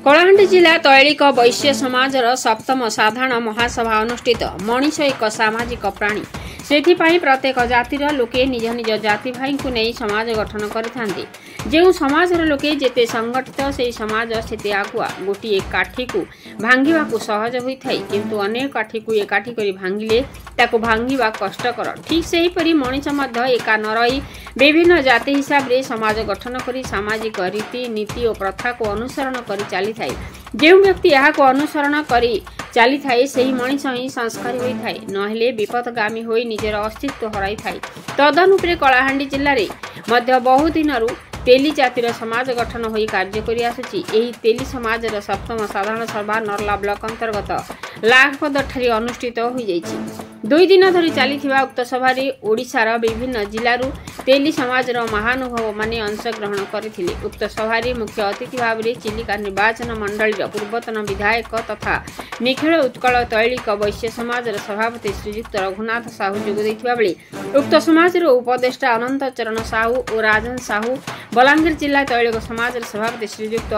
कलाहांडी जिला तैलिक वैश्य समाजर सप्तम साधारण महासभा अनुष्ठित। मनीष एक सामाजिक प्राणी, से प्रत्येक जातिर लोके निज निज जाति भाई को नहीं समाज गठन करते। जो समाजर लोके जेते संगठित से समाज सेते आगुआ। गोटे काठी को भांगा सहज होता है, किंतु अनेक काठी को एकाठी कर भांगिले ताको भांगा कष्टकर। ठीक से हीपरि मनीष एका न रही विभिन्न जाति हिसाब से समाज गठन कर सामाजिक रीति नीति और प्रथा को अनुसरण कर चली थाए। जो व्यक्ति यहाँ अनुसरण कर चली थाए सही मनीष ही संस्कारी होता है, नहेले विपदगामी होई निजर अस्तित्व हराई थाए। तदनुसार कलाहांडी जिले में बहु दिन तेली जातिर समाज गठन होई कार्य करि आसुछि। एही तेली समाजर सप्तम साधारण सभा नरला ब्लॉक अंतर्गत लागपद ठारे अनुष्ठित हो जाइछि। 2 दिन धरी चलीथिबा उक्त सभारे ओडिशार विभिन्न जिल्लारू तेली समाजर महानुभाव माने अंशग्रहण करथिले। उक्त सभारे मुख्य अतिथि भाव में चिलिका निर्वाचन मंडलीर पूर्वतन विधायक तथा निखिल उत्कल तैलिक वैश्य समाजर सभापति श्रीयुक्त रघुनाथ साहू जोग दैथिबा बेले उक्त समाजर उपदेष्टा अनंत चरण साहू और राजन साहू, बलांगीर जिला तैलिक समाजर सभापति श्रीयुक्त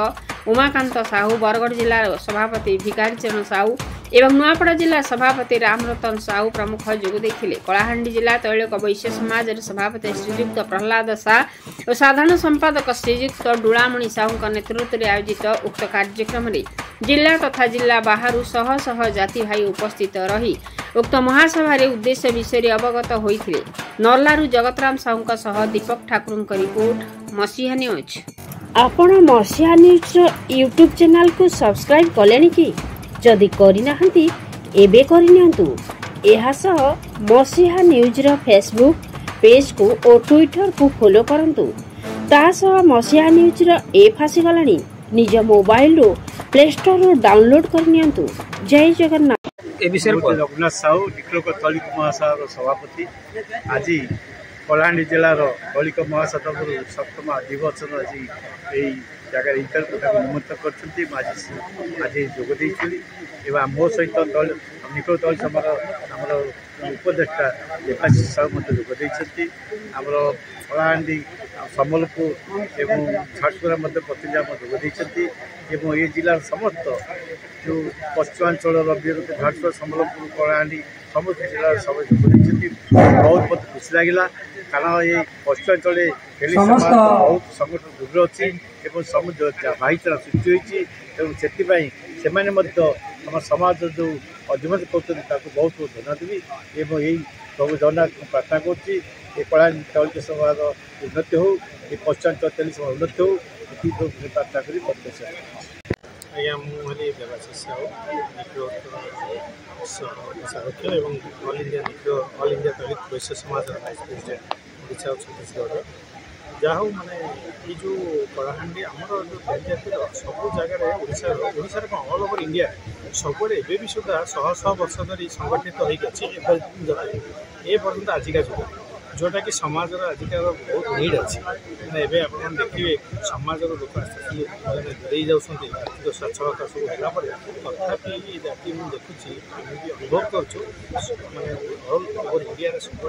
उमाकांत साहू, बरगढ़ जिलार सभापति भिकारी चरण साहू एवं नुआपड़ा जिला सभापति रामरतन साहू प्रमुख जोग देथिले। कलाहांडी जिला तैलिक वैश्य समाजर सभापति श्रीयुक्त प्रहलाद शाह और साधारण संपादक श्रीयुक्त डुलामणि साहू नेतृत्व में आयोजित उक्त कार्यक्रम में जिला तथा जिला बाहर शह शह जाति भाई उपस्थित रही उक्त महासभा उद्देश्य विषय अवगत होइथिले। नरलारू जगतराम साहू सह दीपक ठाकुर रिपोर्ट मसीहा न्यूज। आपण मसीहा न्यूज यूट्यूब चैनल को सब्सक्राइब कलेनि कि? जदि करिनाहंती एबे करिनियंतु। एहा सह मसीहा न्यूज रो फेसबुक पेज को और ट्विटर को फॉलो करंतु। ता सह मसीहा न्यूज रो ऐप आसी गलानी। निज मोबाइल रो प्ले स्टोर रो डाउनलोड करनियंतु। जय जगन्नाथ। ए विषय रघुनाथ साहू निखिल तैलिक महासभा सभापति आज कलाहांडी जिलार तैलिक महासभा सप्तम अधिवेशन आज यही जगह निमंत्रण कर जोगदी मो सहित निखिल तैल समाज आम उपदेष्टा देवाशीष साहू जोगदी कलाहांडी सम्बलपुर एवं झारसुगुड़ा प्रतिनिधि जोगदी ये जिलार समस्त जो पश्चिमांचल विरोध झारसुगुड़ा सम्बलपुर कलाहांडी समस्त जिलार सब जोगदी बहुत खुशी लगे। कारण ये पश्चिमांचल बहुत संगठन दृढ़ अच्छी भाईचारा सृष्टि होती आम समाज जो अभिमत कर बहुत बहुत धन्यवाद देवी एवं यही सब जगन्नाथ प्रार्थना कर कलाहांडी तैलिक समाज उन्नति हो पश्चिमांचल तेली समाज उन्नति हो प्रार्थना कर प्रत्याशा। आज्ञा मुझे देवाशीष साहू निखिल साहू एवं ऑल इंडिया तैलिक वैश्य समाज वाइस प्रेसिडेंट ओडिशा और छत्तीसगढ़ जहाँ माने ये जो कलाहांडी आमर जो तेली जातिर सब जगह ओडिशार ऑल ओवर इंडिया सब एवं सुधा शह शह वर्ष धरी संगठित होपर्यंत आजिका जुग जोटा कि समाज आजिकार बहुत नीड अच्छी मैंने आप देखिए समाज लोक दूरे जाऊँगी आर्थिक सच्छलता सब है तथापि जाति मुझे देखुची अनुभव कर ऑल ओवर इंडिया सब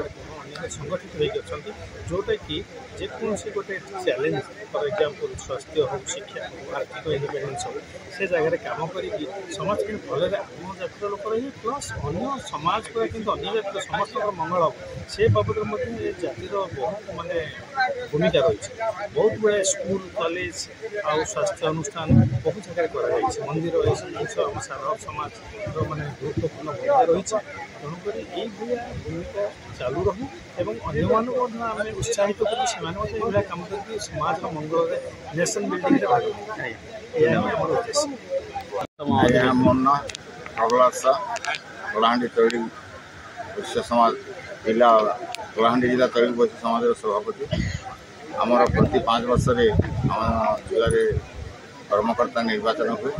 संगठित होती जोटा कि जेकोसी गोटे चैलेंज फॉर एग्जांपल स्वास्थ्य हो शिक्षा आर्थिक इंडिपेंडेंस हो से जगह काम करी समाज के भले आम जातिर लोक रही प्लस अन्य समाज को किंतु अन्य जातिर समस्त मंगल हो से बाबद जातिर बहुत माने भूमिका रही बहुत गुड़ाए स्कूल कॉलेज आउ स्वास्थ्य अनुष्ठान बहुत जगह कर मंदिर ये जिन आम सारा समाज माने गुरुत्वपूर्ण भूमिका रही तेणुक यही भूमिका चालू रहू एवं अन्य उत्साहित कर कम कर समाज मंगल नेशन बिल्डिंग भाग आम उद्देश्य। मोर ना प्रहलाद शाह कलाहांडी तैलिक वैश्य समाज जिला कलाहांडी जिला तैलिक वैश्य समाज सभापति आमर प्रति 5 वर्ष जिले में कर्मकर्ता निर्वाचन हुए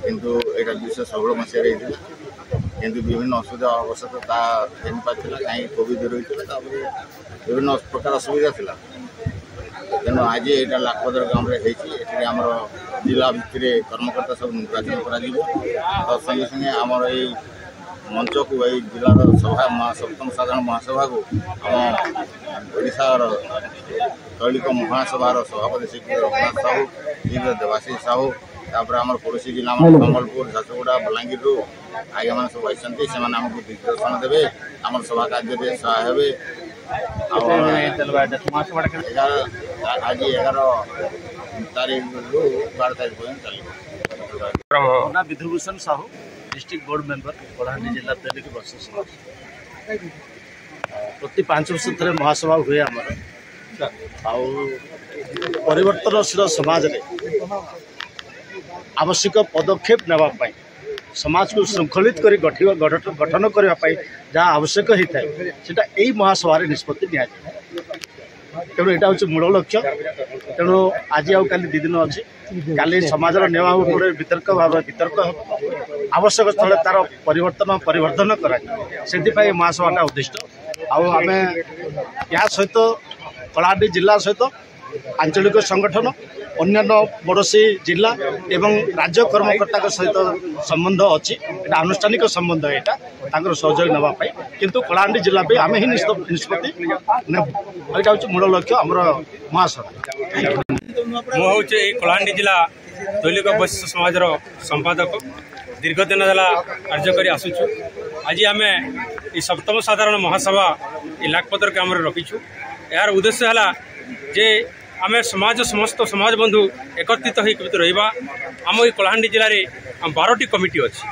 किंतु यहाँ 2016 मसीह किंतु विभिन्न असुविधा अवश्य कहीं कोविड रही विभिन्न प्रकार असुविधा था तेणु आज यहाँ लाखपदर गाँव में आम जिला भितर कर्मकर्ता सब निर्वाचन कर संगे संगे आमर ये मंच को यही जिलार सभा सप्तम साधारण महासभा को आम ओडिशार तैलिक महासभार सभापति श्री रघुनाथ साहू देवाशीष साहू तापर आम पड़ोसी जिला संबलपुर झारसुगुड़ा बलांगीर आज्ञा मैंने सब आई से आमको दिग्दर्शन देवे आम सभा कार्य सहाय आज 11 तारीख रु 12 तारीख पर्यटन चलो। Vidhubhushan Sahu district board member Kalahandi जिला तेलिक बर्ष समाज प्रति 5 वर्ष थे महासभा हुए आमर परिवर्तनशील समाज आवश्यक पदक्षेप नापी समाज को श्रृंखलित कर गठन करने जहाँ आवश्यक होता है सीटा यही महासभा निष्पत्ति नि तेणु यहाँ हूँ मूल लक्ष्य तेणु आज आउ काली 2 दिन अच्छी काली समाज नेवा वितर्क भाव वितर्क आवश्यक स्थल तार परिवर्तन कर महासभाटा उद्दिष्ट आम या सहित कलाहांडी जिला सहित आंचलिक संगठन अन्य पड़ोसी जिला एवं राज्य कर्मकर्ता सहित संबंध अच्छी यहाँ आनुष्ठानिक संबंध यहाँ सहयोग नापी किंतु कलाहांडी जिला आम ही निष्पत्ति यहाँ हूँ मूल लक्ष्य आमर महासभा मुझे कलाहांडी जिला दैनिक वैश्य समाज संपादक दीर्घ दिन है कार्य कर आसुचु आज आम ये 7म साधारण महासभा ये लाखपतर के आम रखीचु यार उद्देश्य है जे आम समाज समस्त समाज बंधु एकत्रित होकर रहा आम ये कलाहांडी जिले में 12टी कमिटी अच्छी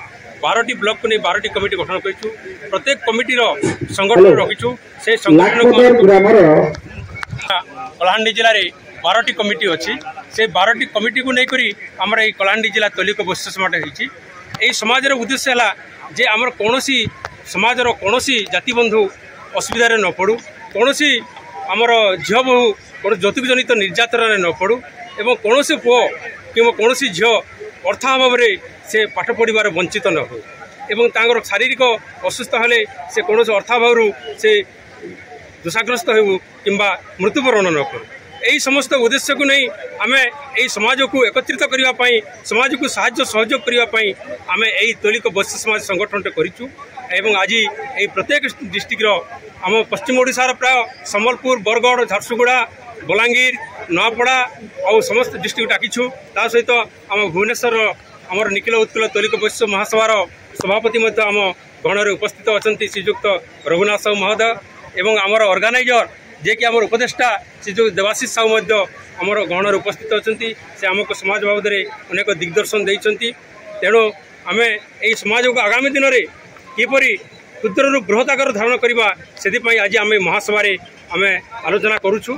12टी ब्लॉक को नहीं 12टी कमिटी गठन करूँ प्रत्येक कमिटीर संगठन रखीचु से संगठन कलाहांडी जिले में 12टी कमिटी अच्छी से 12टी कमिटी को लेकर आमर ये कलाहांडी जिला तैलिक वैश्य समाज होती यही समाज उद्देश्य है जे आमर कौन समाजर कौन जाति बंधु असुविधा न पड़ू कौन आमर झील बहु कौन यौतुक जनित निर्यातना न पड़ू एवं कौन पुओ कि कौन झील अर्थ अभाव से पाठ पढ़ार वंचित न हो एवं शारीरिक असुस्थ हेले से कौन अर्थाभाव से दोषाग्रस्त हो कि मृत्युवरण न करूँ यही समस्त उद्देश्य को नहीं आम यही समाज को एकत्रित करने समाज को साहाय्य सहयोग करने आम यही तैलिक वैश्य समाज संगठन करूँ एवं आज यही प्रत्येक डिस्ट्रिक्टर आम पश्चिम ओडिशार प्राय संबलपुर बरगढ़ झारसुगुड़ा बलांगीर नआपड़ा और समस्त डिस्ट्रिक्ट डाकिछु ता सहित आम भुवनेश्वर आमर निखिल उत्कल तैलिक वैश्य महासभार सभापति आम गणर उपस्थित अच्छा श्रीजुक्त रघुनाथ साहू महोदय एवं आमर ऑर्गेनाइजर जे कि आमर उपदेष्टा श्रीजुक्त देवाशीष साहू आमर गणर उपस्थित अच्छा से आमको समाज बाबद अनेक दिग्दर्शन देइछंती तेणु आम यही समाज को आगामी दिन में किपरि क्षुद्र बृहत आकार धारण करवा से आज आम महासभा आम आलोचना करुछु।